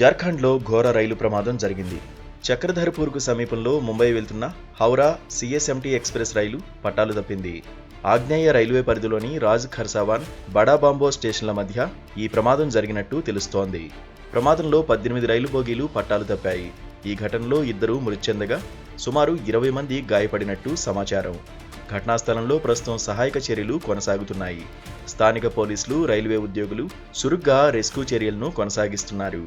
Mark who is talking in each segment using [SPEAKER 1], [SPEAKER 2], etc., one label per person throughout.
[SPEAKER 1] జార్ఖండ్లో ఘోర రైలు ప్రమాదం జరిగింది. చక్రధర్పూర్కు సమీపంలో ముంబై వెళ్తున్న హౌరా సిఎస్ఎంటీ ఎక్స్ప్రెస్ రైలు పట్టాలు తప్పింది. ఆగ్నేయ రైల్వే పరిధిలోని రాజ్ ఖర్సావాన్, బడాబాంబో స్టేషన్ల మధ్య ఈ ప్రమాదం జరిగినట్టు తెలుస్తోంది. ప్రమాదంలో 18 రైలు బోగీలు పట్టాలు తప్పాయి. ఈ ఘటనలో 2 మృతి చెందగా సుమారు 20 మంది గాయపడినట్టు సమాచారం. ఘటనా స్థలంలో ప్రస్తుతం సహాయక చర్యలు కొనసాగుతున్నాయి. స్థానిక పోలీసులు, రైల్వే ఉద్యోగులు చురుగ్గా రెస్క్యూ చర్యలను కొనసాగిస్తున్నారు.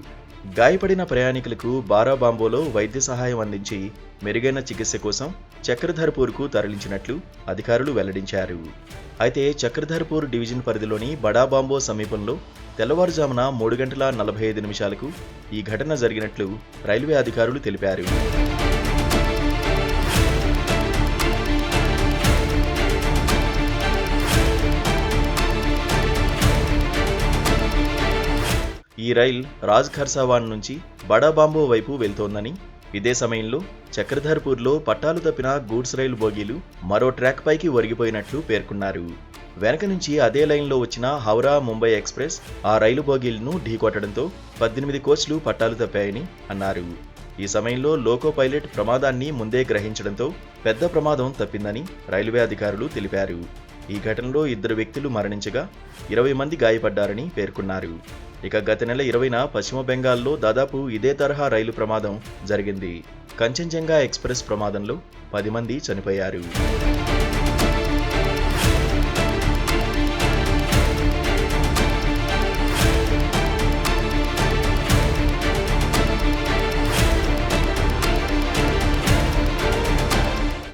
[SPEAKER 1] గాయపడిన ప్రయాణికులకు బారాబాంబోలో వైద్య సహాయం అందించి మెరుగైన చికిత్స కోసం చక్రధర్పూర్కు తరలించినట్లు అధికారులు వెల్లడించారు. అయితే చక్రధర్పూర్ డివిజన్ పరిధిలోని బడాబాంబో సమీపంలో తెల్లవారుజామున 3 గంటల 45 నిమిషాలకు ఈ ఘటన జరిగినట్లు రైల్వే అధికారులు తెలిపారు. ఈ రైల్ రాజ్ ఖర్సావాన్ నుంచి బడాబాంబో వైపు వెళ్తోందని, ఇదే సమయంలో చక్రధర్పూర్లో పట్టాలు తప్పిన గూడ్స్ రైలు బోగీలు మరో ట్రాక్ పైకి ఒరిగిపోయినట్లు పేర్కొన్నారు. వెనక నుంచి అదే లైన్లో వచ్చిన హౌరా ముంబై ఎక్స్ప్రెస్ ఆ రైలు బోగీలను ఢీకొట్టడంతో 18 కోచ్లు పట్టాలు తప్పాయని అన్నారు. ఈ సమయంలో లోకో పైలట్ ప్రమాదాన్ని ముందే గ్రహించడంతో పెద్ద ప్రమాదం తప్పిందని రైల్వే అధికారులు తెలిపారు. ఈ ఘటనలో 2 వ్యక్తులు మరణించగా 20 మంది గాయపడ్డారని పేర్కొన్నారు. ఇక గత నెల 20న పశ్చిమ బెంగాల్లో దాదాపు ఇదే తరహా రైలు ప్రమాదం జరిగింది. కంచన్జంగా ఎక్స్ప్రెస్ ప్రమాదంలో 10 మంది చనిపోయారు.